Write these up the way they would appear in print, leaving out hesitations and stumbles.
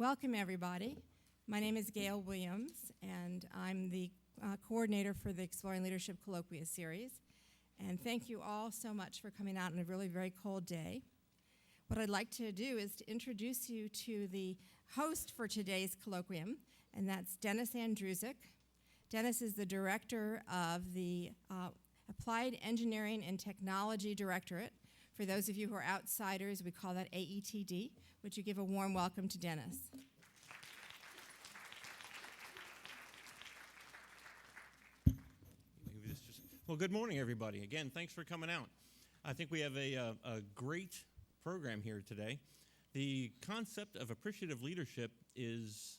Welcome, everybody. My name is Gail Williams, and I'm the coordinator for the Exploring Leadership Colloquia series. And thank you all so much for coming out on a really very cold day. What I'd like to do is to introduce you to the host for today's colloquium, and that's Dennis Andrusik. Dennis is the director of the Applied Engineering and Technology Directorate. For those of you who are outsiders, we call that AETD. Would you give a warm welcome to Dennis? Well, good morning, everybody. Again, thanks for coming out. I think we have a great program here today. The concept of appreciative leadership is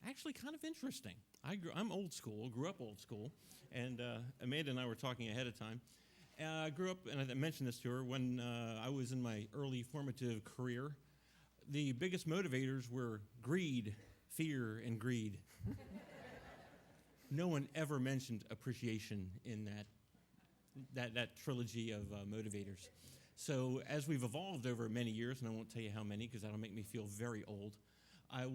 actually kind of interesting. I'm old school, grew up old school, and Amanda and I were talking ahead of time. I grew up, and I mentioned this to her, when I was in my early formative career. The biggest motivators were greed, fear, and greed. No one ever mentioned appreciation in that trilogy of motivators. So as we've evolved over many years, and I won't tell you how many because that'll make me feel very old, I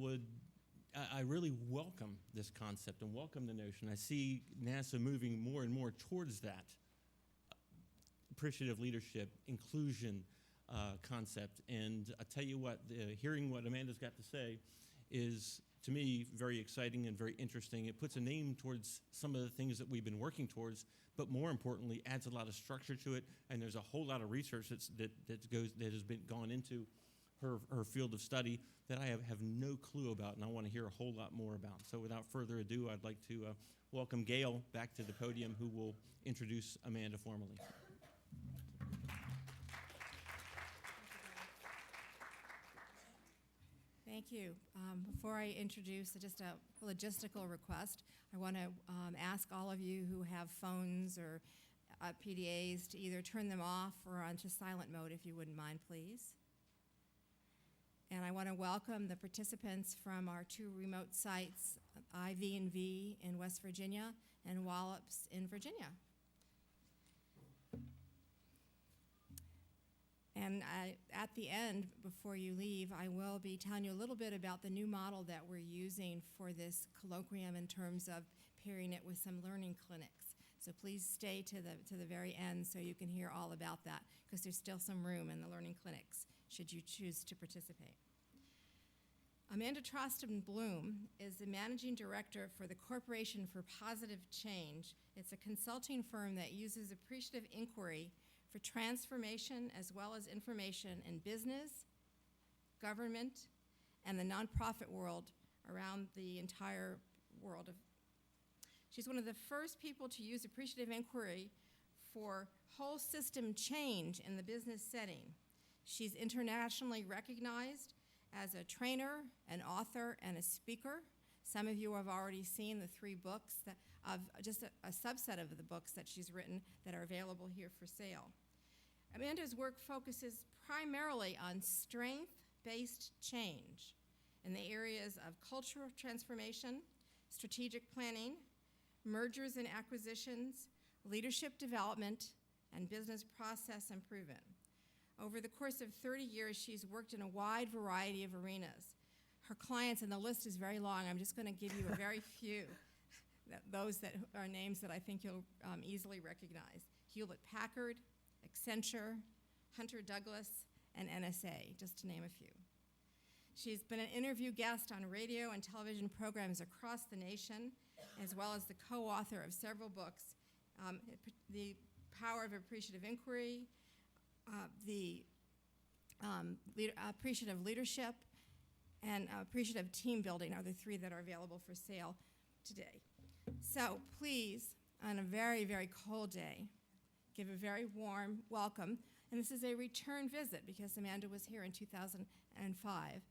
really welcome this concept and welcome the notion. I see NASA moving more and more towards that appreciative leadership, inclusion concept. And I tell you what, hearing what Amanda's got to say is, to me, very exciting and very interesting. It puts a name towards some of the things that we've been working towards, but more importantly, adds a lot of structure to it. And there's a whole lot of research that has been gone into her field of study that I have no clue about, and I want to hear a whole lot more about. So without further ado, I'd like to welcome Gail back to the podium, who will introduce Amanda formally. Thank you. Before I introduce just a logistical request, I want to ask all of you who have phones or PDAs to either turn them off or onto silent mode, if you wouldn't mind, please. And I want to welcome the participants from our two remote sites, IV&V in West Virginia and Wallops in Virginia. And at the end, before you leave, I will be telling you a little bit about the new model that we're using for this colloquium in terms of pairing it with some learning clinics. So please stay to the very end so you can hear all about that, because there's still some room in the learning clinics should you choose to participate. Amanda Trosten-Bloom is the managing director for the Corporation for Positive Change. It's a consulting firm that uses appreciative inquiry for transformation as well as information in business, government, and the nonprofit world around the entire world. She's one of the first people to use appreciative inquiry for whole system change in the business setting. She's internationally recognized as a trainer, an author, and a speaker. Some of you have already seen the 3 books, just a subset of the books that she's written that are available here for sale. Amanda's work focuses primarily on strength-based change in the areas of cultural transformation, strategic planning, mergers and acquisitions, leadership development, and business process improvement. Over the course of 30 years, she's worked in a wide variety of arenas. Her clients, and the list is very long, I'm just going to give you a very few, those that are names that I think you'll easily recognize. Hewlett-Packard, Accenture, Hunter Douglas, and NSA, just to name a few. She's been an interview guest on radio and television programs across the nation, as well as the co-author of several books, The Power of Appreciative Inquiry, the Appreciative Leadership, and Appreciative Team Building are the 3 that are available for sale today. So please, on a very, very cold day, give a very warm welcome. And this is a return visit because Amanda was here in 2005.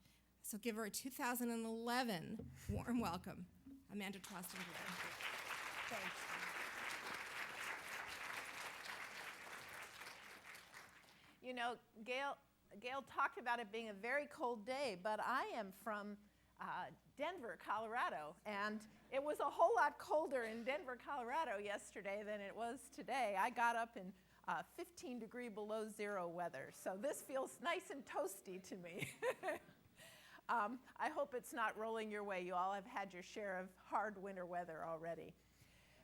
So give her a 2011 warm welcome, Amanda Trosten-Bloom. Thanks. You know, Gail talked about it being a very cold day, but I am from Denver, Colorado, and it was a whole lot colder in Denver, Colorado yesterday than it was today. I got up in 15 degree below zero weather, so this feels nice and toasty to me. I hope it's not rolling your way. You all have had your share of hard winter weather already.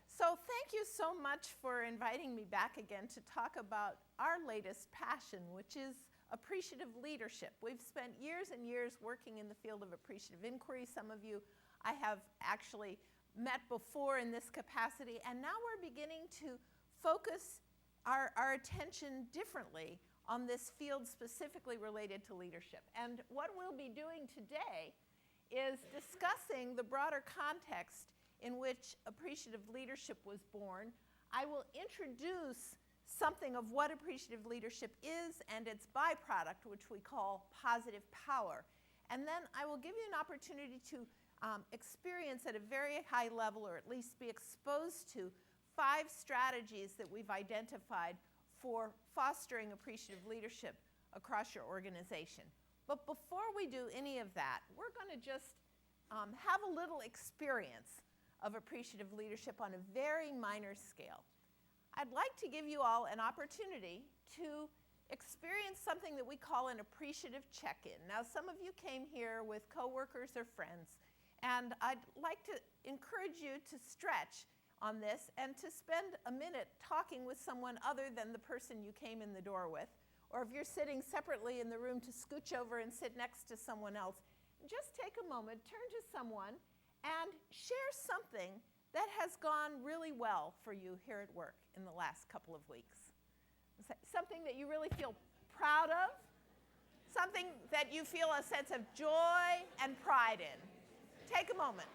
So thank you so much for inviting me back again to talk about our latest passion, which is appreciative leadership. We've spent years and years working in the field of appreciative inquiry. Some of you I have actually met before in this capacity, and now we're beginning to focus our attention differently on this field specifically related to leadership. And what we'll be doing today is discussing the broader context in which appreciative leadership was born. I will introduce something of what appreciative leadership is and its byproduct, which we call positive power. And then I will give you an opportunity to experience at a very high level, or at least be exposed to, 5 strategies that we've identified for fostering appreciative leadership across your organization. But before we do any of that, we're going to just have a little experience of appreciative leadership on a very minor scale. I'd like to give you all an opportunity to experience something that we call an appreciative check-in. Now, some of you came here with coworkers or friends, and I'd like to encourage you to stretch on this and to spend a minute talking with someone other than the person you came in the door with, or if you're sitting separately in the room, to scooch over and sit next to someone else. Just take a moment, turn to someone, and share something that has gone really well for you here at work in the last couple of weeks. Something that you really feel proud of, something that you feel a sense of joy and pride in. Take a moment.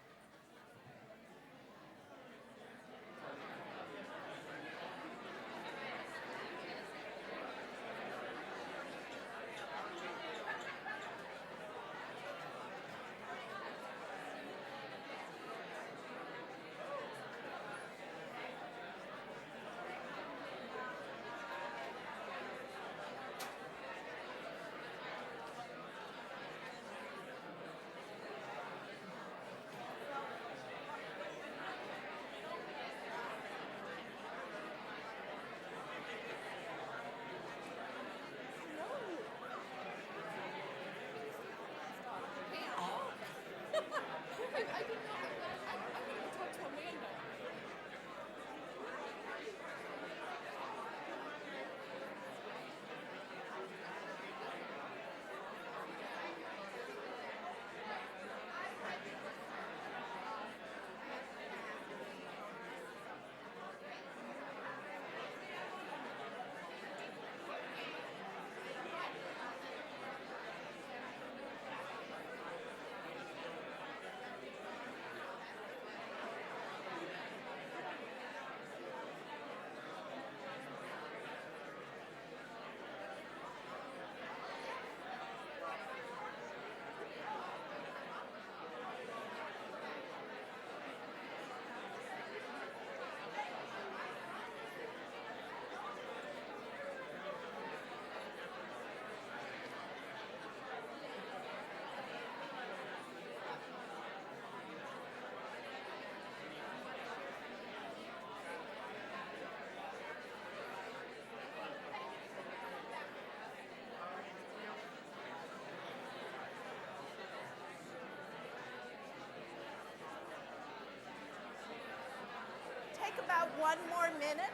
About 1 more minute.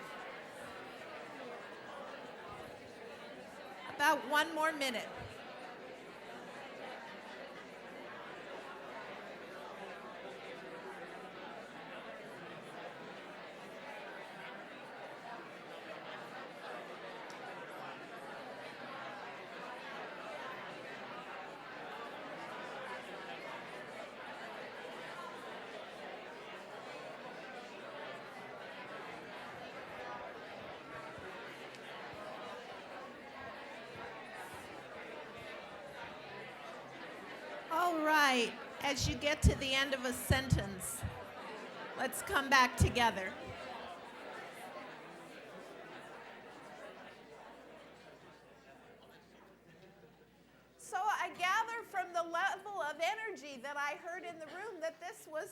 About 1 more minute. All right, as you get to the end of a sentence, let's come back together. So I gather from the level of energy that I heard in the room that this was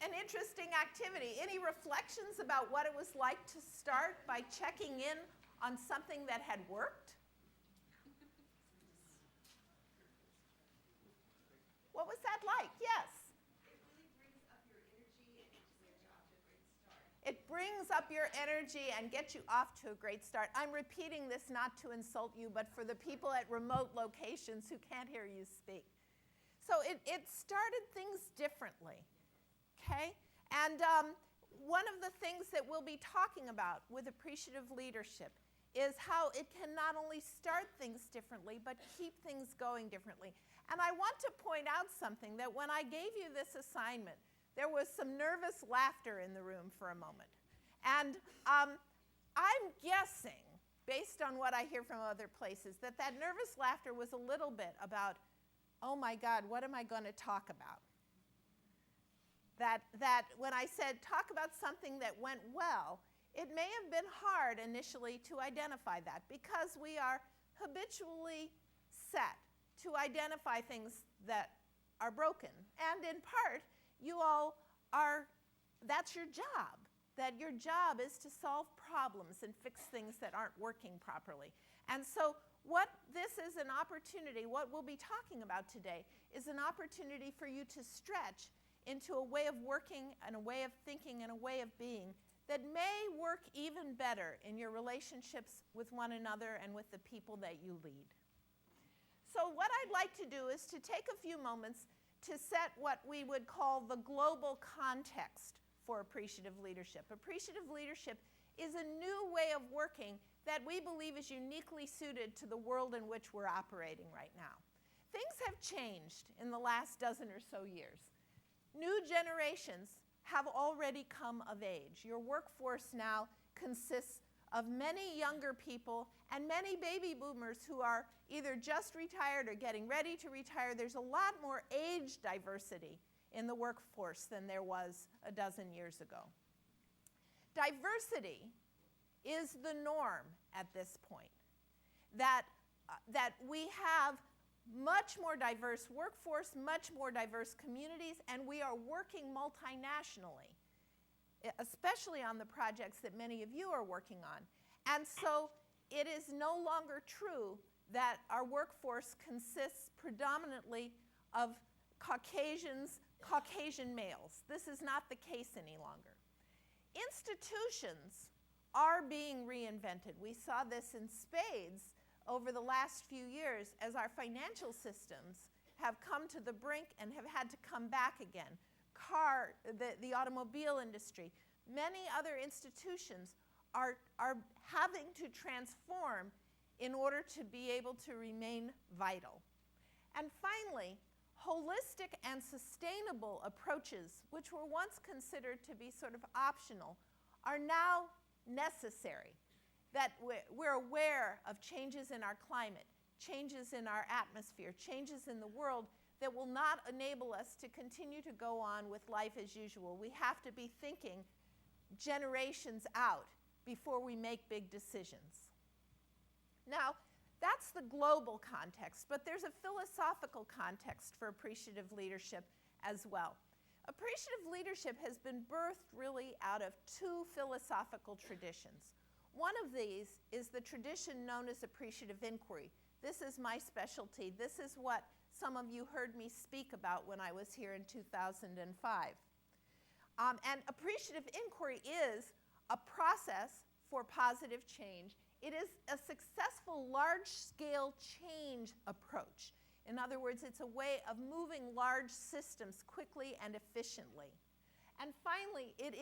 an interesting activity. Any reflections about what it was like to start by checking in on something that had worked? mic, yes. It brings up your energy and gets you off to a great start. I'm repeating this not to insult you, but for the people at remote locations who can't hear you speak. So it started things differently, okay? And one of the things that we'll be talking about with appreciative leadership is how it can not only start things differently, but keep things going differently. And I want to point out something, that when I gave you this assignment, there was some nervous laughter in the room for a moment. And I'm guessing, based on what I hear from other places, that nervous laughter was a little bit about, oh my God, what am I going to talk about? That when I said talk about something that went well, it may have been hard initially to identify that, because we are habitually set to identify things that are broken. And in part, you all are, that's your job, that your job is to solve problems and fix things that aren't working properly. And so what this is an opportunity, what we'll be talking about today, is an opportunity for you to stretch into a way of working and a way of thinking and a way of being that may work even better in your relationships with one another and with the people that you lead. So what I'd like to do is to take a few moments to set what we would call the global context for appreciative leadership. Appreciative leadership is a new way of working that we believe is uniquely suited to the world in which we're operating right now. Things have changed in the last dozen or so years. New generations have already come of age. Your workforce now consists of many younger people and many baby boomers who are either just retired or getting ready to retire. There's a lot more age diversity in the workforce than there was a dozen years ago. Diversity is the norm at this point. That we have much more diverse workforce, much more diverse communities, and we are working multinationally, especially on the projects that many of you are working on. And so it is no longer true that our workforce consists predominantly of Caucasian males. This is not the case any longer. Institutions are being reinvented. We saw this in spades over the last few years as our financial systems have come to the brink and have had to come back again. The automobile industry, many other institutions are having to transform in order to be able to remain vital. And finally, holistic and sustainable approaches, which were once considered to be sort of optional, are now necessary. That we're aware of changes in our climate, changes in our atmosphere, changes in the world that will not enable us to continue to go on with life as usual. We have to be thinking generations out before we make big decisions. Now, that's the global context, but there's a philosophical context for appreciative leadership as well. Appreciative leadership has been birthed really out of two philosophical traditions. One of these is the tradition known as appreciative inquiry. This is my specialty. This is what some of you heard me speak about when I was here in 2005. And appreciative inquiry is a process for positive change. It is a successful large-scale change approach. In other words, it's a way of moving large systems quickly and efficiently. And finally, it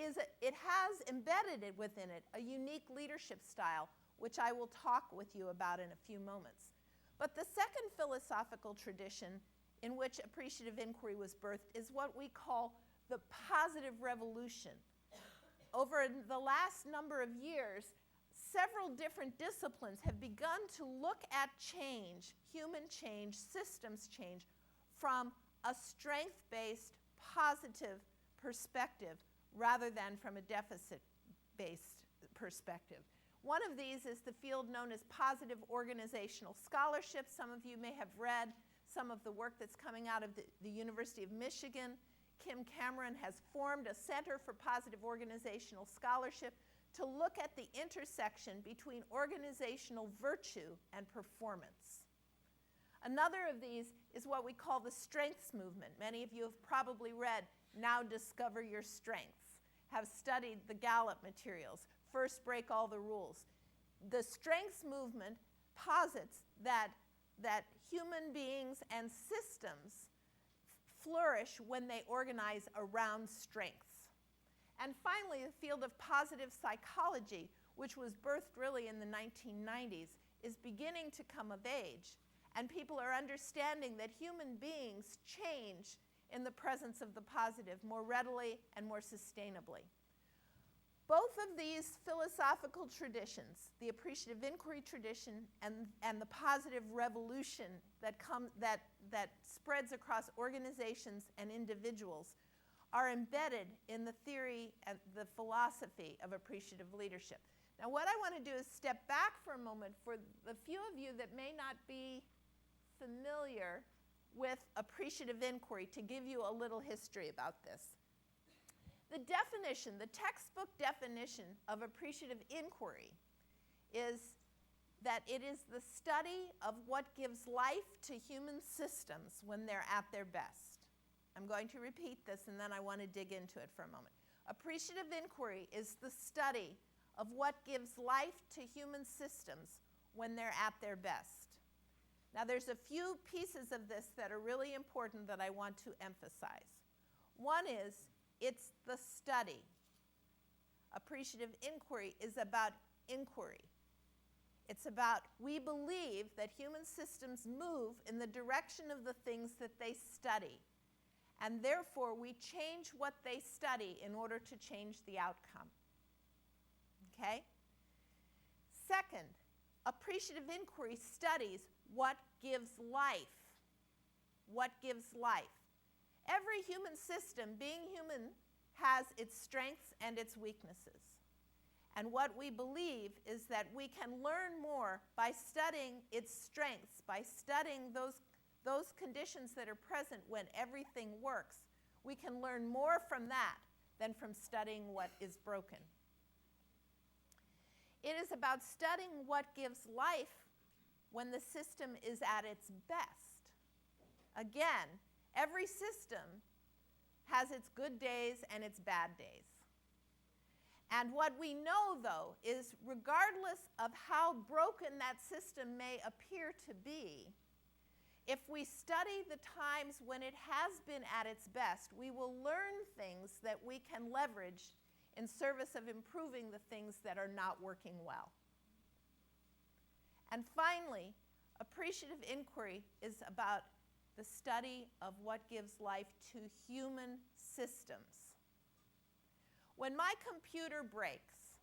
has embedded within it a unique leadership style, which I will talk with you about in a few moments. But the second philosophical tradition in which appreciative inquiry was birthed is what we call the positive revolution. Over the last number of years, several different disciplines have begun to look at change, human change, systems change, from a strength-based, positive perspective rather than from a deficit-based perspective. One of these is the field known as positive organizational scholarship. Some of you may have read some of the work that's coming out of the University of Michigan. Kim Cameron has formed a Center for Positive Organizational Scholarship to look at the intersection between organizational virtue and performance. Another of these is what we call the strengths movement. Many of you have probably read Now Discover Your Strengths, have studied the Gallup materials, First Break All the Rules. The strengths movement posits that human beings and systems flourish when they organize around strengths. And finally, the field of positive psychology, which was birthed really in the 1990s, is beginning to come of age. And people are understanding that human beings change in the presence of the positive more readily and more sustainably. Both of these philosophical traditions, the appreciative inquiry tradition and the positive revolution that spreads across organizations and individuals, are embedded in the theory and the philosophy of appreciative leadership. Now, what I want to do is step back for a moment for the few of you that may not be familiar with appreciative inquiry, to give you a little history about this. The definition, the textbook definition of appreciative inquiry is that it is the study of what gives life to human systems when they're at their best. I'm going to repeat this, and then I want to dig into it for a moment. Appreciative inquiry is the study of what gives life to human systems when they're at their best. Now, there's a few pieces of this that are really important that I want to emphasize. One is, it's the study. Appreciative inquiry is about inquiry. It's about, we believe that human systems move in the direction of the things that they study. And therefore, we change what they study in order to change the outcome. Okay? Second, appreciative inquiry studies what gives life. What gives life? Every human system, being human, has its strengths and its weaknesses. And what we believe is that we can learn more by studying its strengths, by studying those conditions that are present when everything works. We can learn more from that than from studying what is broken. It is about studying what gives life when the system is at its best. Again, every system has its good days and its bad days. And what we know, though, is regardless of how broken that system may appear to be, if we study the times when it has been at its best, we will learn things that we can leverage in service of improving the things that are not working well. And finally, appreciative inquiry is about the study of what gives life to human systems. When my computer breaks,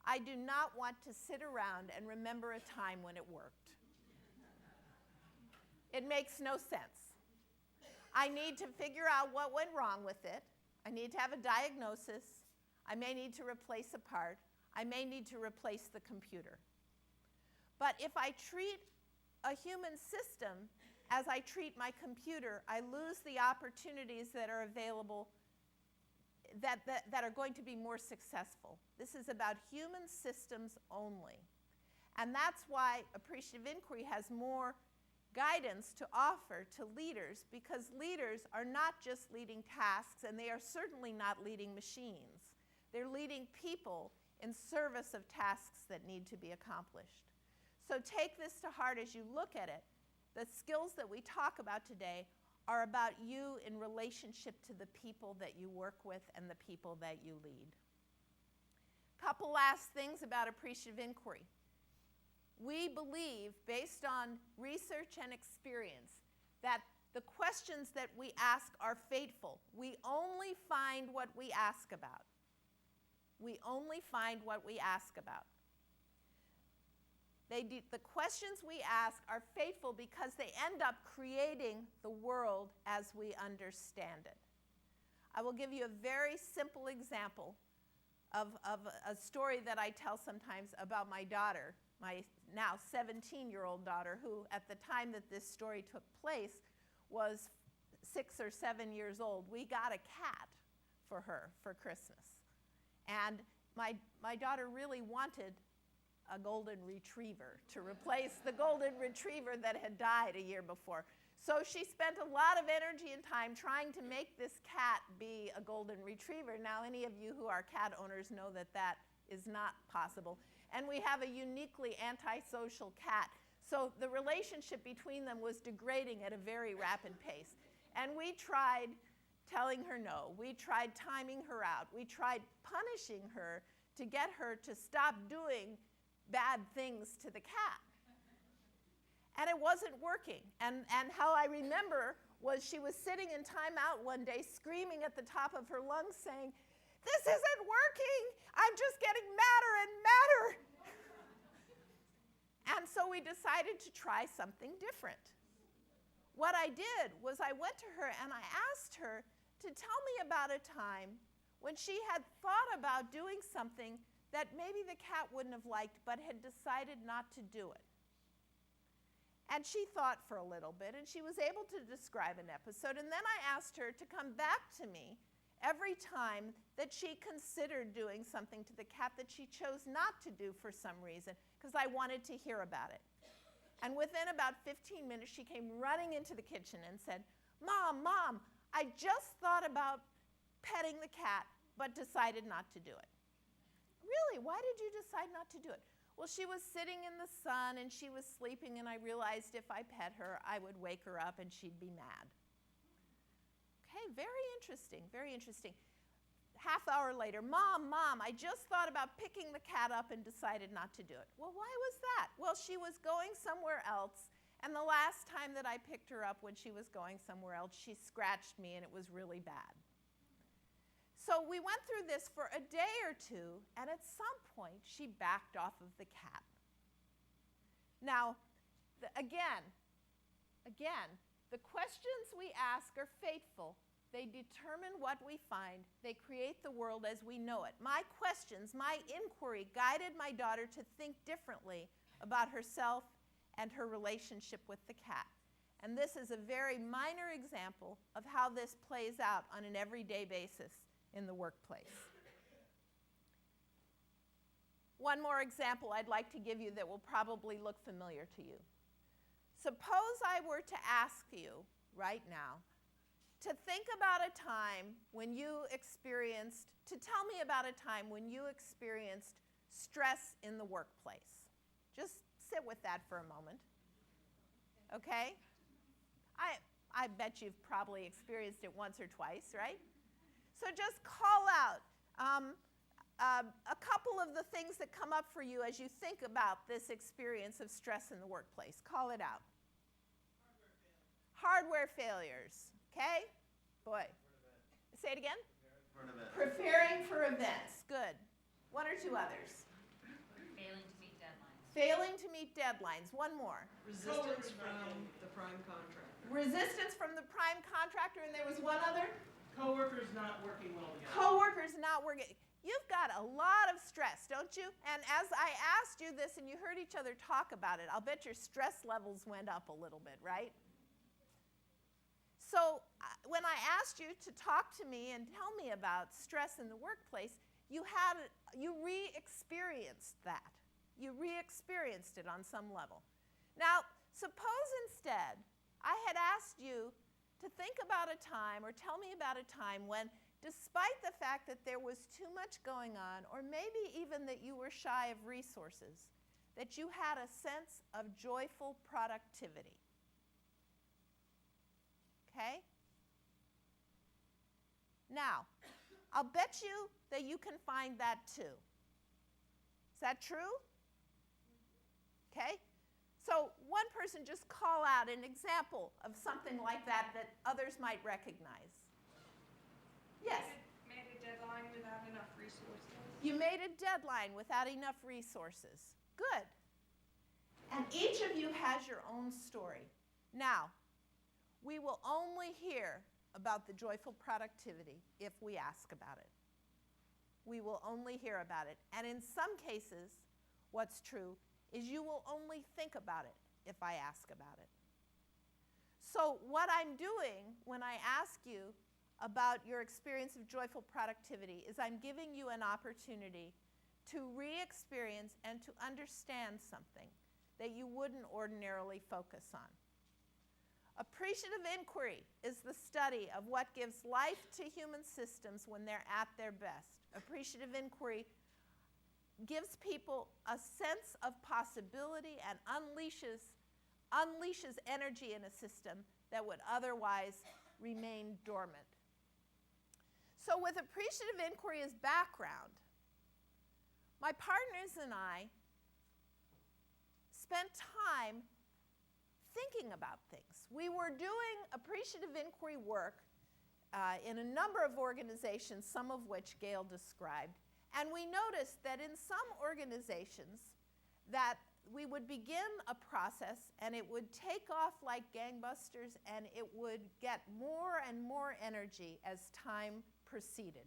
I do not want to sit around and remember a time when it worked. It makes no sense. I need to figure out what went wrong with it. I need to have a diagnosis. I may need to replace a part. I may need to replace the computer. But if I treat a human system as I treat my computer, I lose the opportunities that are available that are going to be more successful. This is about human systems only. And that's why appreciative inquiry has more guidance to offer to leaders, because leaders are not just leading tasks, and they are certainly not leading machines. They're leading people in service of tasks that need to be accomplished. So take this to heart as you look at it. The skills that we talk about today are about you in relationship to the people that you work with and the people that you lead. Couple last things about appreciative inquiry. We believe, based on research and experience, that the questions that we ask are fateful. We only find what we ask about. We only find what we ask about. The questions we ask are fateful because they end up creating the world as we understand it. I will give you a very simple example of a story that I tell sometimes about my daughter, my now 17-year-old daughter, who at the time that this story took place was 6 or 7 years old. We got a cat for her for Christmas. And my daughter really wanted a golden retriever to replace the golden retriever that had died a year before. So she spent a lot of energy and time trying to make this cat be a golden retriever. Now, any of you who are cat owners know that that is not possible. And we have a uniquely antisocial cat. So the relationship between them was degrading at a very rapid pace. And we tried telling her no. We tried timing her out. We tried punishing her to get her to stop doing bad things to the cat. And it wasn't working. And how I remember was she was sitting in timeout one day screaming at the top of her lungs saying, "This isn't working. I'm just getting madder and madder." And so we decided to try something different. What I did was I went to her and I asked her to tell me about a time when she had thought about doing something that maybe the cat wouldn't have liked but had decided not to do it. And she thought for a little bit, and she was able to describe an episode. And then I asked her to come back to me every time that she considered doing something to the cat that she chose not to do for some reason, because I wanted to hear about it. And within about 15 minutes, she came running into the kitchen and said, Mom, I just thought about petting the cat, but decided not to do it." "Really? Why did you decide not to do it?" "Well, she was sitting in the sun and she was sleeping, and I realized if I pet her, I would wake her up and she'd be mad." Okay, very interesting, very interesting. Half hour later, Mom, I just thought about picking the cat up and decided not to do it." "Well, why was that?" "Well, she was going somewhere else, and the last time that I picked her up when she was going somewhere else, she scratched me and it was really bad." So we went through this for a day or two, and at some point, she backed off of the cat. Now, again, the questions we ask are fateful. They determine what we find. They create the world as we know it. My questions, my inquiry guided my daughter to think differently about herself and her relationship with the cat. And this is a very minor example of how this plays out on an everyday basis in the workplace. One more example I'd like to give you that will probably look familiar to you. Suppose I were to ask you right now to think about a time when you experienced, to tell me about a time when you experienced stress in the workplace. Just sit with that for a moment. Okay? I bet you've probably experienced it once or twice, right? So just call out a couple of the things that come up for you as you think about this experience of stress in the workplace. Call it out. Hardware failures. Okay? Boy. Say it again? Preparing for events. Good. One or two others. Failing to meet deadlines. Failing to meet deadlines. One more. Resistance from the prime contractor. Resistance from the prime contractor, and there was one other? Coworkers not working well together. Coworkers not working. You've got a lot of stress, don't you? And as I asked you this and you heard each other talk about it, I'll bet your stress levels went up a little bit, right? So when I asked you to talk to me and tell me about stress in the workplace, you re-experienced that. You re-experienced it on some level. Now, suppose instead I had asked you to think about a time or tell me about a time when, despite the fact that there was too much going on, or maybe even that you were shy of resources, that you had a sense of joyful productivity. Okay? Now, I'll bet you that you can find that too. Is that true? Okay? So one person just call out an example of something like that that others might recognize. Yes? Made a deadline without enough resources. You made a deadline without enough resources. Good. And each of you has your own story. Now, we will only hear about the joyful productivity if we ask about it. We will only hear about it. And in some cases, what's true is you will only think about it if I ask about it. So what I'm doing when I ask you about your experience of joyful productivity is I'm giving you an opportunity to re-experience and to understand something that you wouldn't ordinarily focus on. Appreciative inquiry is the study of what gives life to human systems when they're at their best. Appreciative inquiry gives people a sense of possibility and unleashes energy in a system that would otherwise remain dormant. So with appreciative inquiry as background, my partners and I spent time thinking about things. We were doing appreciative inquiry work in a number of organizations, some of which Gail described, and we noticed that in some organizations that we would begin a process and it would take off like gangbusters and it would get more and more energy as time proceeded.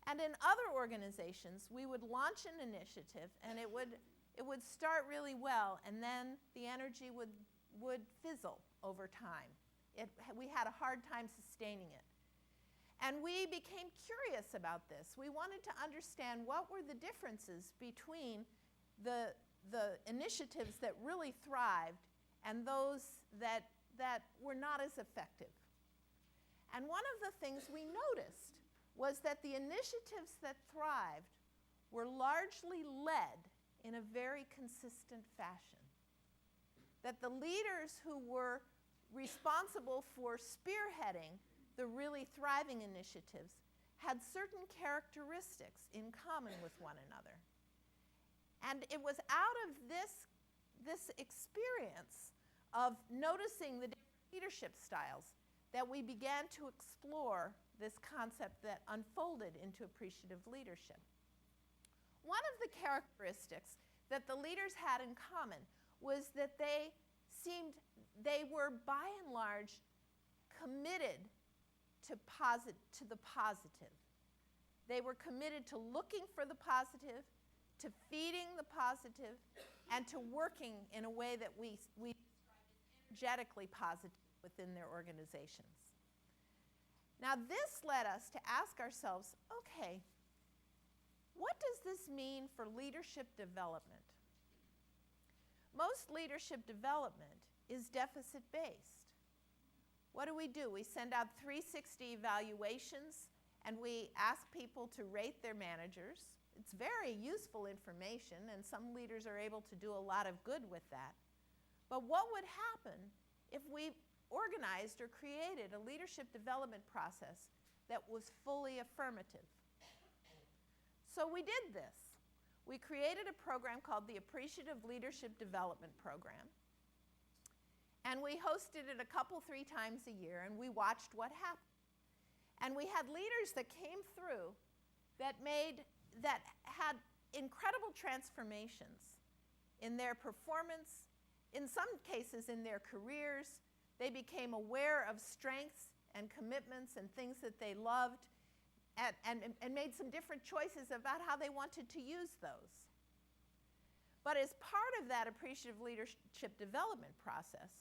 And in other organizations, we would launch an initiative and it would start really well, and then the energy would fizzle over time. We had a hard time sustaining it. And we became curious about this. We wanted to understand what were the differences between the initiatives that really thrived and those that were not as effective. And one of the things we noticed was that the initiatives that thrived were largely led in a very consistent fashion. That the leaders who were responsible for spearheading the really thriving initiatives had certain characteristics in common with one another. And it was out of this experience of noticing the different leadership styles that we began to explore this concept that unfolded into appreciative leadership. One of the characteristics that the leaders had in common was that they were by and large committed to the positive. They were committed to looking for the positive, to feeding the positive, and to working in a way that we describe as energetically positive within their organizations. Now this led us to ask ourselves, okay, what does this mean for leadership development? Most leadership development is deficit-based. What do? We send out 360 evaluations and we ask people to rate their managers. It's very useful information and some leaders are able to do a lot of good with that. But what would happen if we organized or created a leadership development process that was fully affirmative? So we did this. We created a program called the Appreciative Leadership Development Program. And we hosted it 3 times a year, and we watched what happened. And we had leaders that came through that had incredible transformations in their performance, in some cases in their careers. They became aware of strengths and commitments and things that they loved, and made some different choices about how they wanted to use those. But as part of that appreciative leadership development process,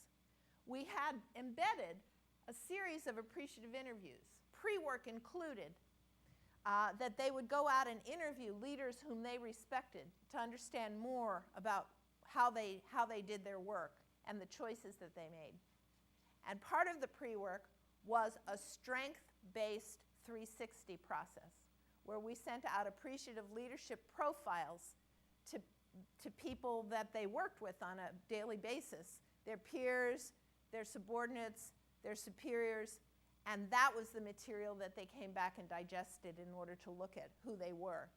we had embedded a series of appreciative interviews, pre-work included, that they would go out and interview leaders whom they respected to understand more about how they did their work and the choices that they made. And part of the pre-work was a strength-based 360 process where we sent out appreciative leadership profiles to people that they worked with on a daily basis, their peers, their subordinates, their superiors, and that was the material that they came back and digested in order to look at who they were.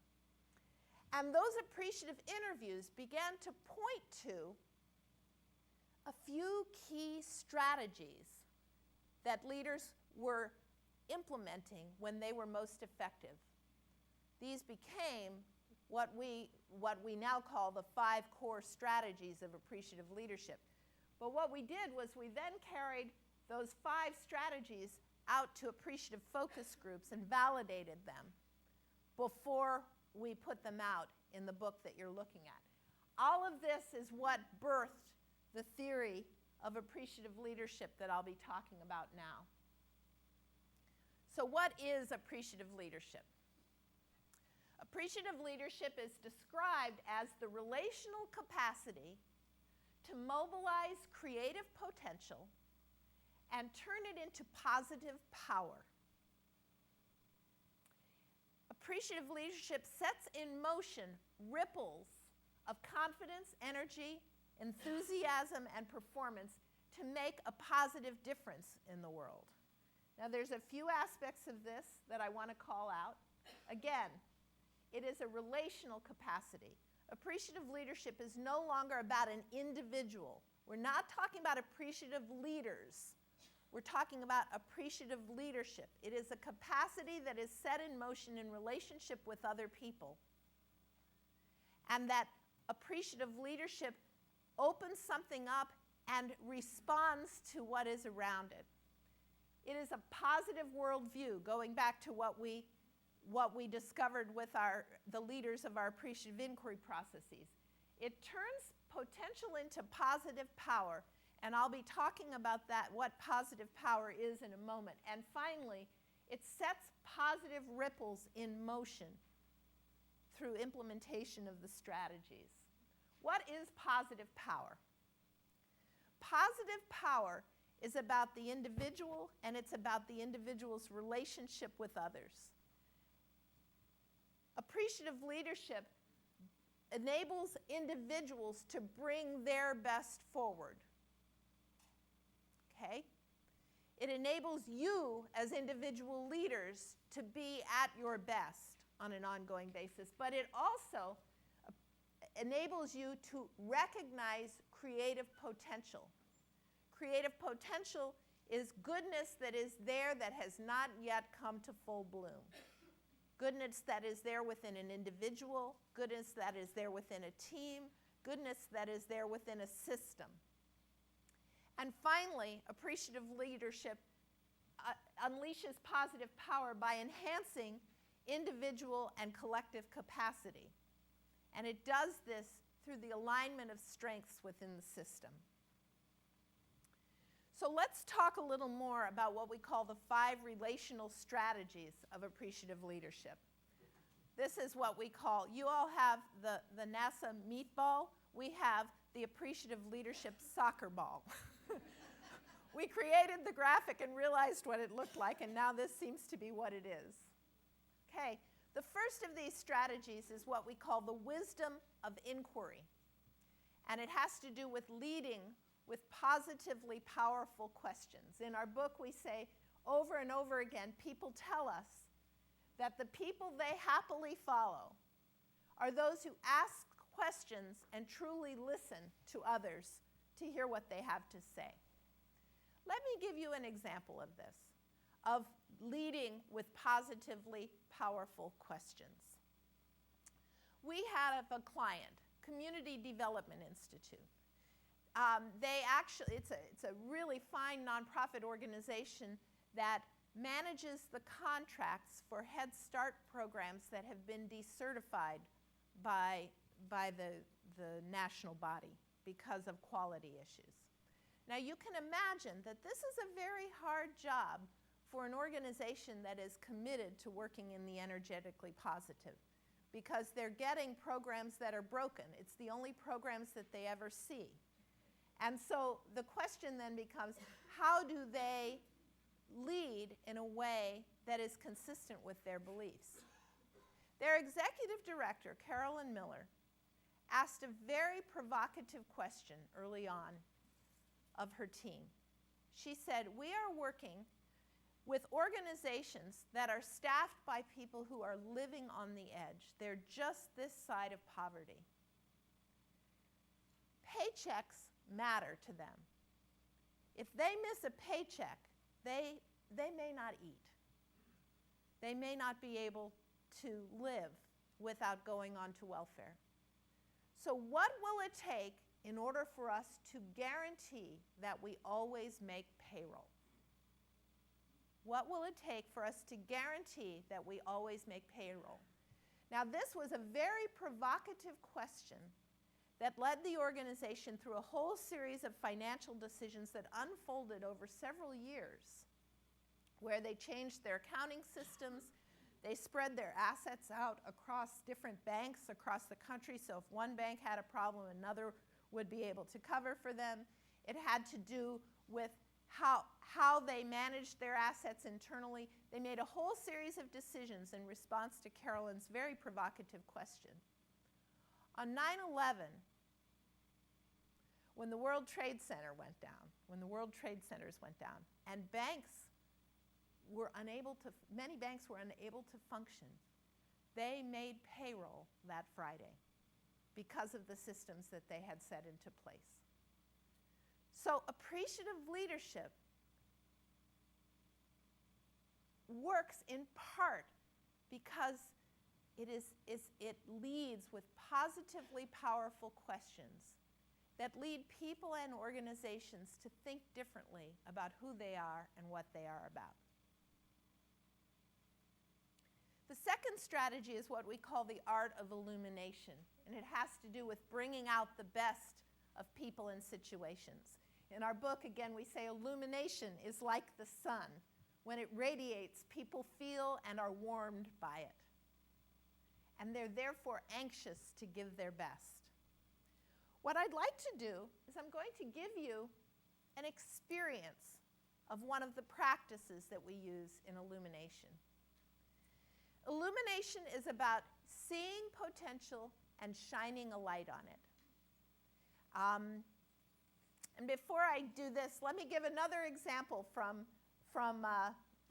And those appreciative interviews began to point to a few key strategies that leaders were implementing when they were most effective. These became what we now call the 5 core strategies of appreciative leadership. But what we did was we then carried those 5 strategies out to appreciative focus groups and validated them before we put them out in the book that you're looking at. All of this is what birthed the theory of appreciative leadership that I'll be talking about now. So what is appreciative leadership? Appreciative leadership is described as the relational capacity to mobilize creative potential and turn it into positive power. Appreciative leadership sets in motion ripples of confidence, energy, enthusiasm, and performance to make a positive difference in the world. Now, there's a few aspects of this that I want to call out. Again, it is a relational capacity. Appreciative leadership is no longer about an individual. We're not talking about appreciative leaders. We're talking about appreciative leadership. It is a capacity that is set in motion in relationship with other people. And that appreciative leadership opens something up and responds to what is around it. It is a positive worldview, going back to what we discovered with the leaders of our appreciative inquiry processes. It turns potential into positive power, and I'll be talking about that, what positive power is, in a moment. And finally, it sets positive ripples in motion through implementation of the strategies. What is positive power? Positive power is about the individual, and it's about the individual's relationship with others. Appreciative leadership enables individuals to bring their best forward. Okay? It enables you as individual leaders to be at your best on an ongoing basis, but it also enables you to recognize creative potential. Creative potential is goodness that is there that has not yet come to full bloom. Goodness that is there within an individual, goodness that is there within a team, goodness that is there within a system. And finally, appreciative leadership unleashes positive power by enhancing individual and collective capacity. And it does this through the alignment of strengths within the system. So let's talk a little more about what we call the 5 relational strategies of appreciative leadership. This is what we call, you all have the NASA meatball. We have the appreciative leadership soccer ball. We created the graphic and realized what it looked like, and now this seems to be what it is. Okay, the first of these strategies is what we call the wisdom of inquiry. And it has to do with leading with positively powerful questions. In our book, we say over and over again, people tell us that the people they happily follow are those who ask questions and truly listen to others to hear what they have to say. Let me give you an example of this, of leading with positively powerful questions. We have a client, Community Development Institute. It's a really fine nonprofit organization that manages the contracts for Head Start programs that have been decertified by the national body because of quality issues. Now you can imagine that this is a very hard job for an organization that is committed to working in the energetically positive, because they're getting programs that are broken. It's the only programs that they ever see. And so the question then becomes, how do they lead in a way that is consistent with their beliefs? Their executive director, Carolyn Miller, asked a very provocative question early on of her team. She said, we are working with organizations that are staffed by people who are living on the edge. They're just this side of poverty. Paychecks matter to them. If they miss a paycheck, they may not eat. They may not be able to live without going on to welfare. So what will it take in order for us to guarantee that we always make payroll? What will it take for us to guarantee that we always make payroll? Now, this was a very provocative question that led the organization through a whole series of financial decisions that unfolded over several years, where they changed their accounting systems, They spread their assets out across different banks across the country, so if one bank had a problem, another would be able to cover for them. It had to do with how they managed their assets internally. They made a whole series of decisions in response to Carolyn's very provocative question. On 9/11, when the World Trade Center went down, when the World Trade Centers went down, and many banks were unable to function, they made payroll that Friday because of the systems that they had set into place. So appreciative leadership works in part because it leads with positively powerful questions that lead people and organizations to think differently about who they are and what they are about. The second strategy is what we call the art of illumination, and it has to do with bringing out the best of people and situations. In our book, again, we say illumination is like the sun. When it radiates, people feel and are warmed by it, and they're therefore anxious to give their best. What I'd like to do is I'm going to give you an experience of one of the practices that we use in illumination. Illumination is about seeing potential and shining a light on it. And before I do this, let me give another example from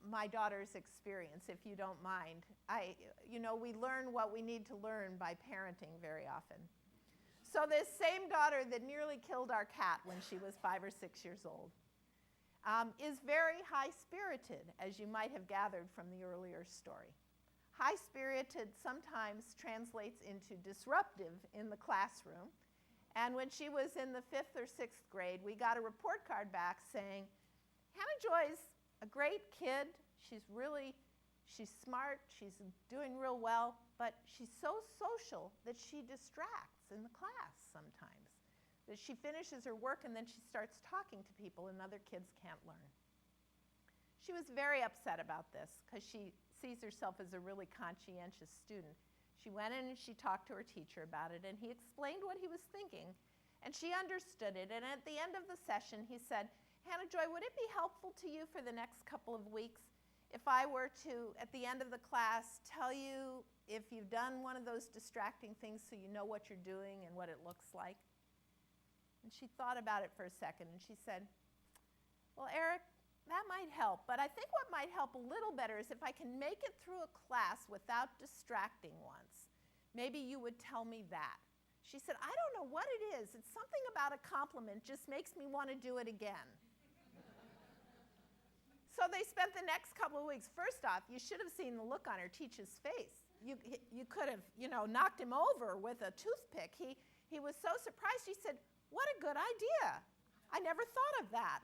my daughter's experience, if you don't mind. We learn what we need to learn by parenting very often. So this same daughter that nearly killed our cat when she was 5 or 6 years old is very high-spirited, as you might have gathered from the earlier story. High-spirited sometimes translates into disruptive in the classroom. And when she was in the 5th or 6th grade, we got a report card back saying, Hannah Joy's a great kid. She's smart. She's doing real well. But she's so social that she distracts in the class sometimes. That she finishes her work and then she starts talking to people and other kids can't learn. She was very upset about this because she sees herself as a really conscientious student. She went in and she talked to her teacher about it, and he explained what he was thinking, and she understood it. And at the end of the session, he said, Hannah Joy, would it be helpful to you for the next couple of weeks if I were to, at the end of the class, tell you if you've done one of those distracting things so you know what you're doing and what it looks like? And she thought about it for a second, and she said, well, Eric, that might help, but I think what might help a little better is if I can make it through a class without distracting once. Maybe you would tell me that. She said, I don't know what it is. It's something about a compliment just makes me want to do it again. So they spent the next couple of weeks. First off, you should have seen the look on her teacher's face. You could have, knocked him over with a toothpick. He was so surprised. She said, what a good idea. I never thought of that.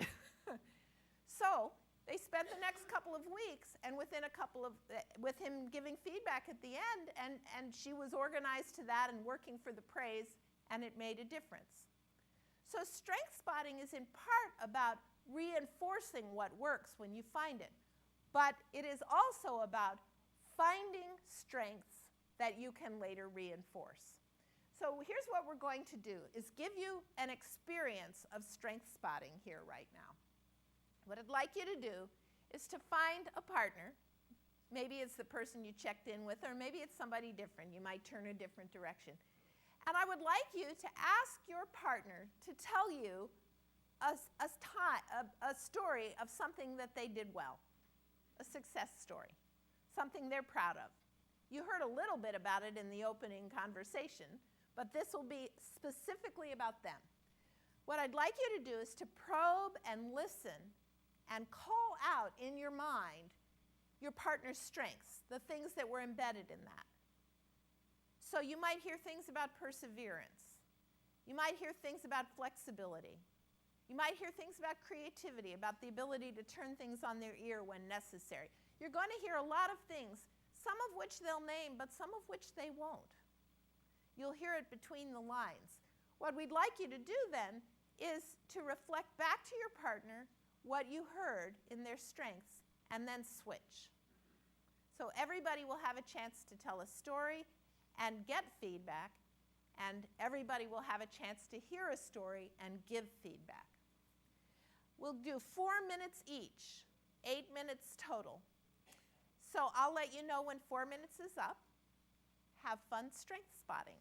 So they spent the next couple of weeks, and with him giving feedback at the end, and she was organized to that and working for the praise, and it made a difference. So strength spotting is in part about reinforcing what works when you find it, but it is also about finding strengths that you can later reinforce. So here's what we're going to do, is give you an experience of strength spotting here right now. What I'd like you to do is to find a partner. Maybe it's the person you checked in with, or maybe it's somebody different. You might turn a different direction. And I would like you to ask your partner to tell you a story of something that they did well, a success story, something they're proud of. You heard a little bit about it in the opening conversation, but this will be specifically about them. What I'd like you to do is to probe and listen and call out in your mind your partner's strengths, the things that were embedded in that. So you might hear things about perseverance. You might hear things about flexibility. You might hear things about creativity, about the ability to turn things on their ear when necessary. You're going to hear a lot of things, some of which they'll name, but some of which they won't. You'll hear it between the lines. What we'd like you to do then is to reflect back to your partner what you heard in their strengths, and then switch. So everybody will have a chance to tell a story and get feedback, and everybody will have a chance to hear a story and give feedback. We'll do 4 minutes each, 8 minutes total. So I'll let you know when 4 minutes is up. Have fun strength spotting.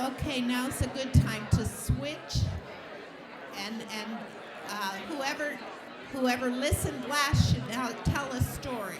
Okay, now's a good time to switch, and whoever listened last should now tell a story.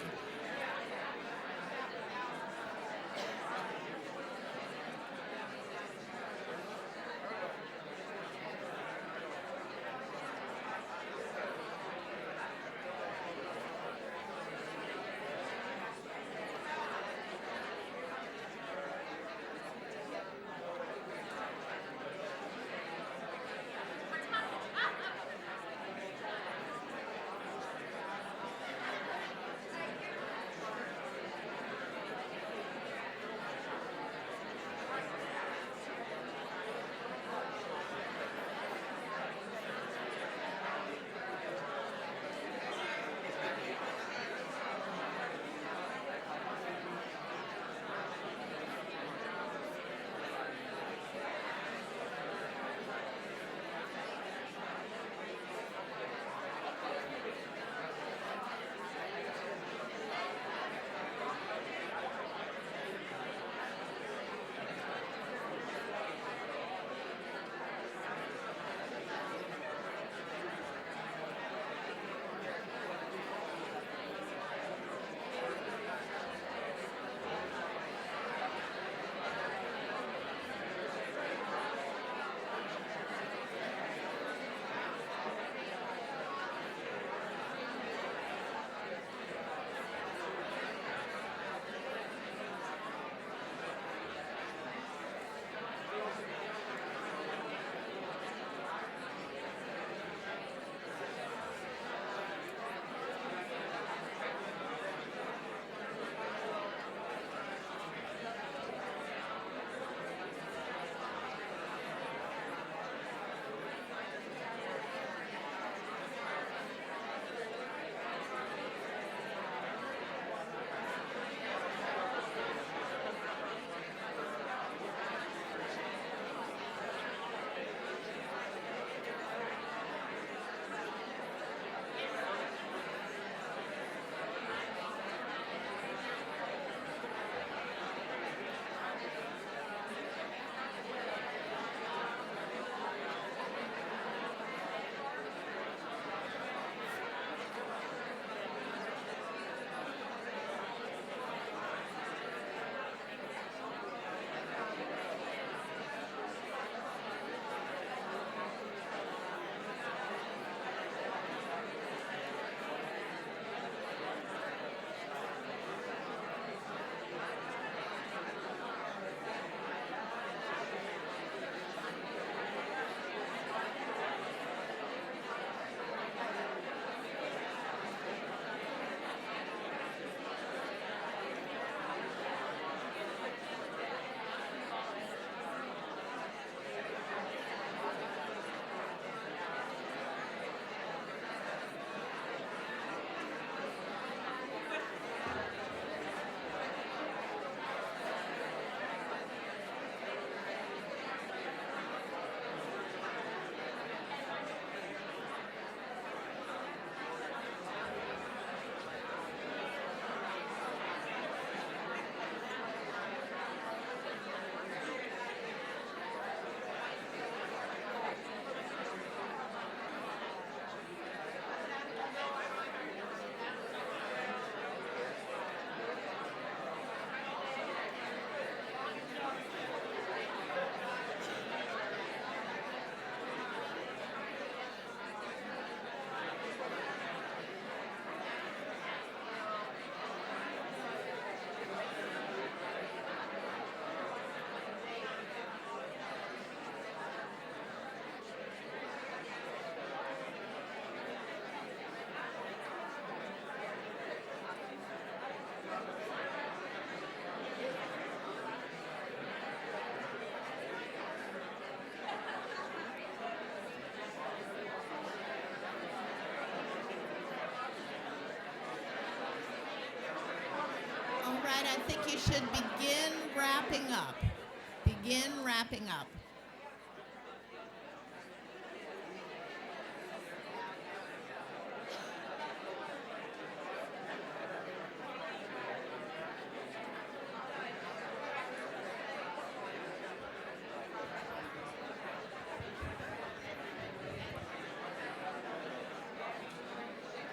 wrapping up.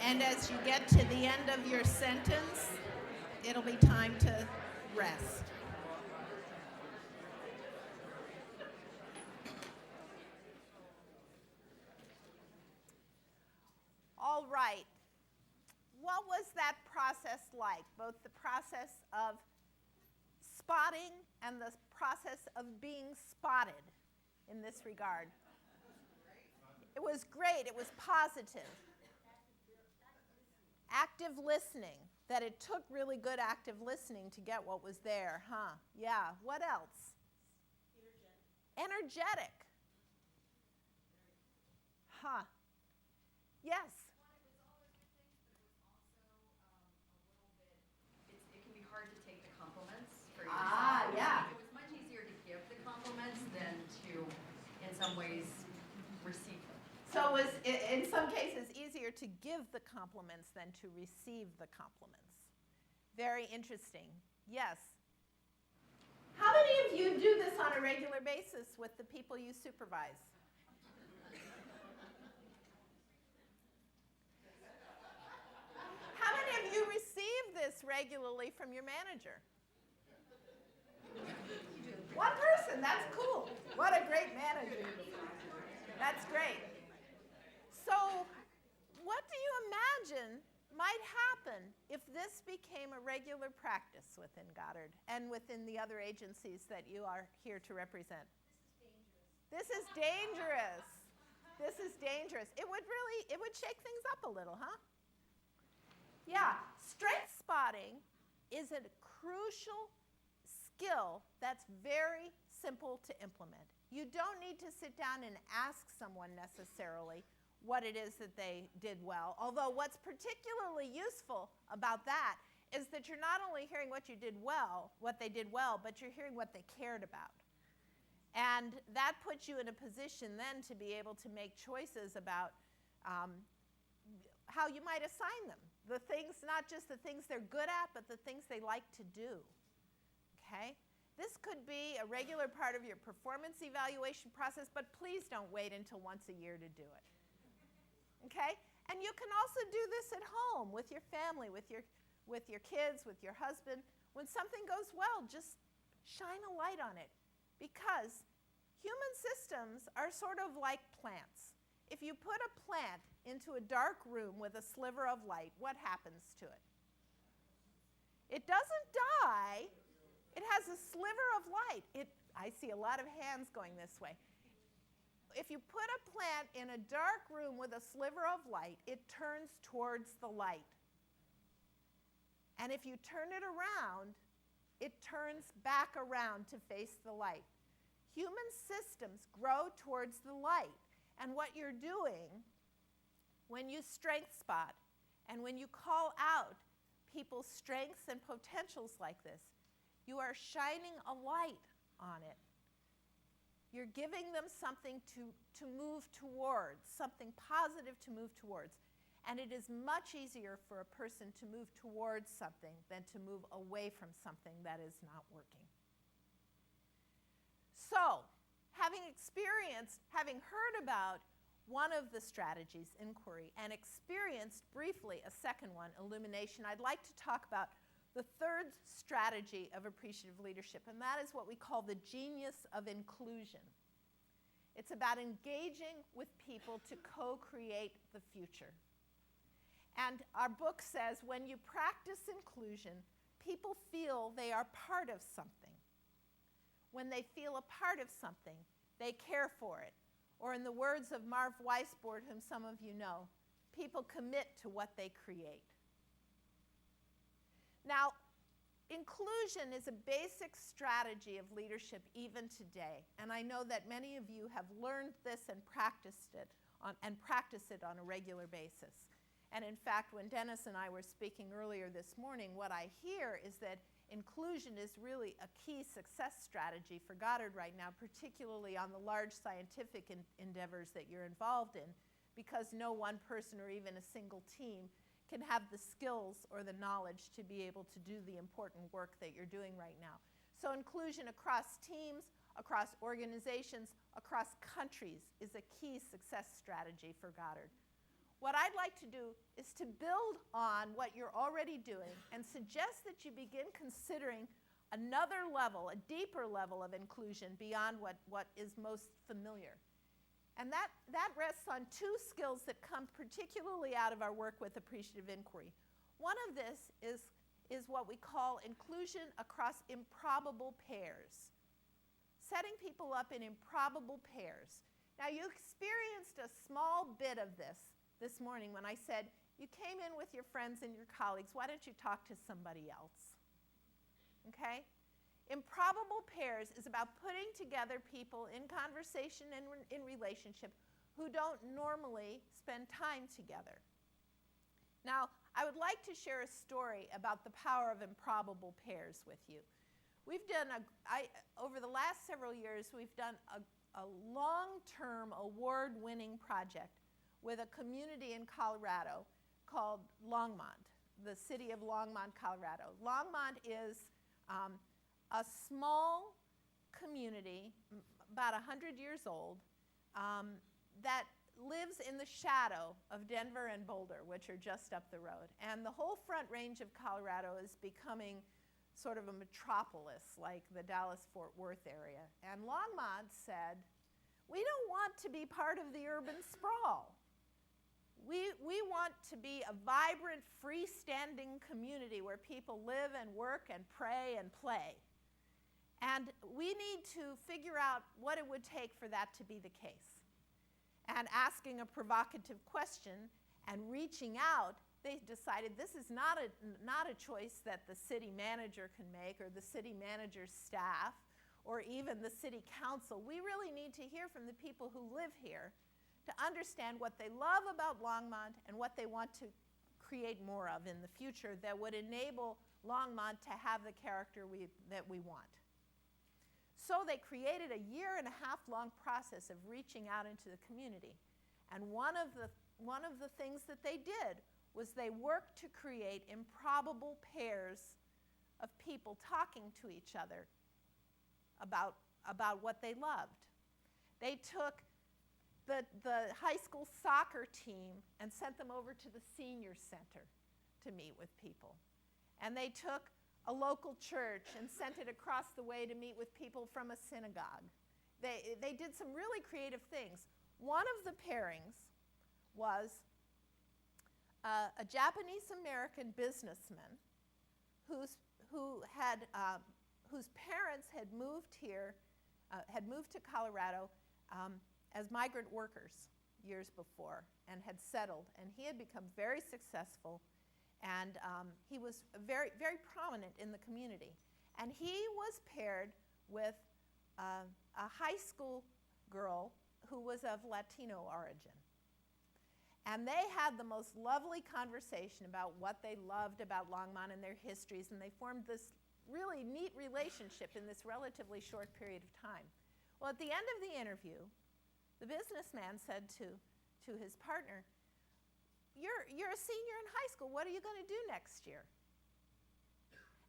And as you get to the end of your sentence, it'll be time to rest. All right. What was that process like? Both the process of spotting and the process of being spotted in this regard. It was great. It was positive. Active listening. That it took really good active listening to get what was there, huh? Yeah. What else? Energetic. Huh. Yes. It can be hard to take the compliments for yourself. Ah, yeah. It was much easier to give the compliments than to, in some ways, receive them. So it was, in some cases, easier to give the compliments than to receive the compliments. Very interesting. Yes. How many of you do this on a regular basis with the people you supervise? How many of you receive this regularly from your manager? One person. That's cool. What a great manager. That's great. So, what do you imagine might happen if this became a regular practice within Goddard and within the other agencies that you are here to represent? This is dangerous. This is dangerous. It would shake things up a little, huh? Yeah, strength spotting is a crucial skill that's very simple to implement. You don't need to sit down and ask someone necessarily what it is that they did well. Although what's particularly useful about that is that you're not only hearing what they did well, but you're hearing what they cared about. And that puts you in a position then to be able to make choices about how you might assign them. The things, not just the things they're good at, but the things they like to do. Okay? This could be a regular part of your performance evaluation process, but please don't wait until once a year to do it. Okay? And you can also do this at home with your family, with your kids, with your husband. When something goes well, just shine a light on it. Because human systems are sort of like plants. If you put a plant into a dark room with a sliver of light, what happens to it? It doesn't die. It has a sliver of light. I see a lot of hands going this way. If you put a plant in a dark room with a sliver of light, it turns towards the light. And if you turn it around, it turns back around to face the light. Human systems grow towards the light. And what you're doing when you strength spot and when you call out people's strengths and potentials like this, you are shining a light on it. You're giving them something to move towards, something positive to move towards. And it is much easier for a person to move towards something than to move away from something that is not working. So, having heard about one of the strategies, inquiry, and experienced briefly a second one, illumination, I'd like to talk about the third strategy of appreciative leadership, and that is what we call the genius of inclusion. It's about engaging with people to co-create the future. And our book says when you practice inclusion, people feel they are part of something. When they feel a part of something, they care for it. Or in the words of Marv Weisbord, whom some of you know, people commit to what they create. Now, inclusion is a basic strategy of leadership even today, and I know that many of you have learned this and practice it on a regular basis. And in fact, when Dennis and I were speaking earlier this morning, what I hear is that inclusion is really a key success strategy for Goddard right now, particularly on the large scientific endeavors that you're involved in, because no one person or even a single team can have the skills or the knowledge to be able to do the important work that you're doing right now. So inclusion across teams, across organizations, across countries is a key success strategy for Goddard. What I'd like to do is to build on what you're already doing and suggest that you begin considering another level, a deeper level of inclusion beyond what is most familiar. And that rests on two skills that come particularly out of our work with appreciative inquiry. One of this is what we call inclusion across improbable pairs. Setting people up in improbable pairs. Now, you experienced a small bit of this morning when I said, you came in with your friends and your colleagues, why don't you talk to somebody else? Okay? Improbable pairs is about putting together people in conversation and in relationship who don't normally spend time together. Now, I would like to share a story about the power of improbable pairs with you. We've done, over the last several years, we've done a long-term award-winning project with a community in Colorado called Longmont, the city of Longmont, Colorado. Longmont is a small community, about 100 years old, that lives in the shadow of Denver and Boulder, which are just up the road. And the whole Front Range of Colorado is becoming sort of a metropolis, like the Dallas-Fort Worth area. And Longmont said, we don't want to be part of the urban sprawl. We want to be a vibrant, freestanding community where people live and work and pray and play. And we need to figure out what it would take for that to be the case. And asking a provocative question and reaching out, they decided this is not a choice that the city manager can make or the city manager's staff or even the city council. We really need to hear from the people who live here to understand what they love about Longmont and what they want to create more of in the future that would enable Longmont to have the character that we want. So they created a 1.5-year-long process of reaching out into the community. And one of the things that they did was they worked to create improbable pairs of people talking to each other about what they loved. They took the high school soccer team and sent them over to the senior center to meet with people. And they took a local church and sent it across the way to meet with people from a synagogue. They did some really creative things. One of the pairings was a Japanese-American businessman whose parents had moved here, had moved to Colorado as migrant workers years before and had settled. And he had become very successful, and he was very, very prominent in the community. And he was paired with a high school girl who was of Latino origin. And they had the most lovely conversation about what they loved about Longmont and their histories, and they formed this really neat relationship in this relatively short period of time. Well, at the end of the interview, the businessman said to his partner, you're a senior in high school. What are you going to do next year?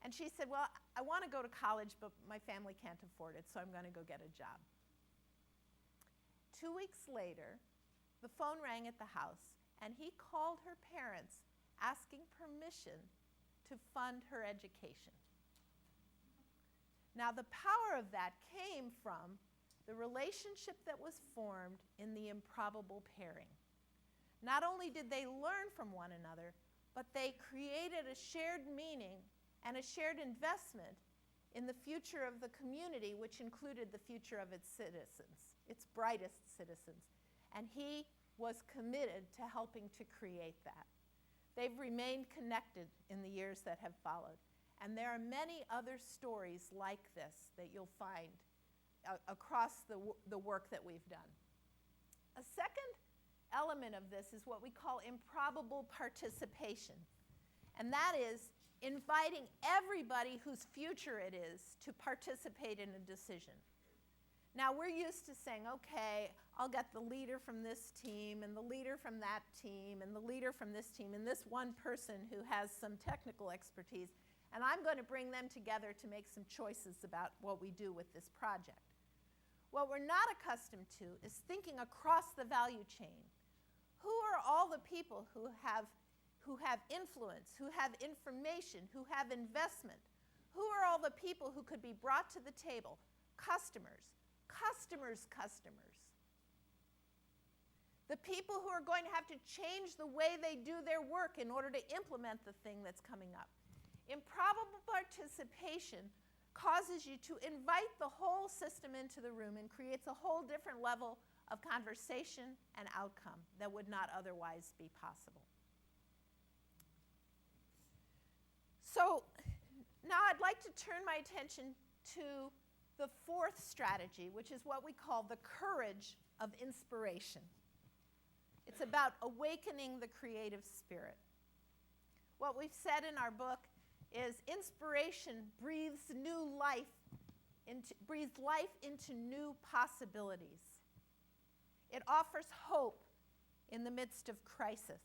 And she said, well, I want to go to college, but my family can't afford it, so I'm going to go get a job. 2 weeks later, the phone rang at the house, and he called her parents asking permission to fund her education. Now, the power of that came from the relationship that was formed in the improbable pairing. Not only did they learn from one another, but they created a shared meaning and a shared investment in the future of the community, which included the future of its citizens, its brightest citizens. And he was committed to helping to create that. They've remained connected in the years that have followed. And there are many other stories like this that you'll find across the work that we've done. A second element of this is what we call improbable participation. And that is inviting everybody whose future it is to participate in a decision. Now, we're used to saying, okay, I'll get the leader from this team and the leader from that team and the leader from this team and this one person who has some technical expertise, and I'm going to bring them together to make some choices about what we do with this project. What we're not accustomed to is thinking across the value chain. Who are all the people who have influence, who have information, who have investment? Who are all the people who could be brought to the table? Customers, customers, customers. The people who are going to have to change the way they do their work in order to implement the thing that's coming up. Improbable participation causes you to invite the whole system into the room and creates a whole different level of conversation and outcome that would not otherwise be possible. So now I'd like to turn my attention to the fourth strategy, which is what we call the courage of inspiration. It's about awakening the creative spirit. What we've said in our book is inspiration breathes life into new possibilities. It offers hope in the midst of crisis.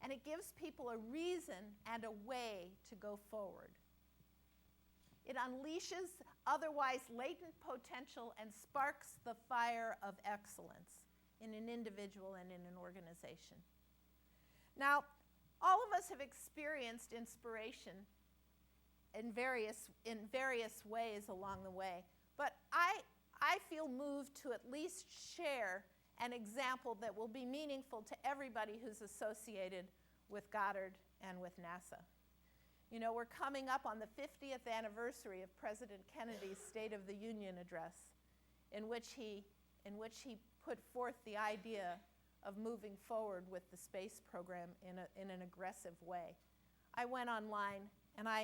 And it gives people a reason and a way to go forward. It unleashes otherwise latent potential and sparks the fire of excellence in an individual and in an organization. Now, all of us have experienced inspiration in various ways along the way, but I feel moved to at least share an example that will be meaningful to everybody who's associated with Goddard and with NASA. You know, we're coming up on the 50th anniversary of President Kennedy's State of the Union address, in which he put forth the idea of moving forward with the space program in an aggressive way. I went online and I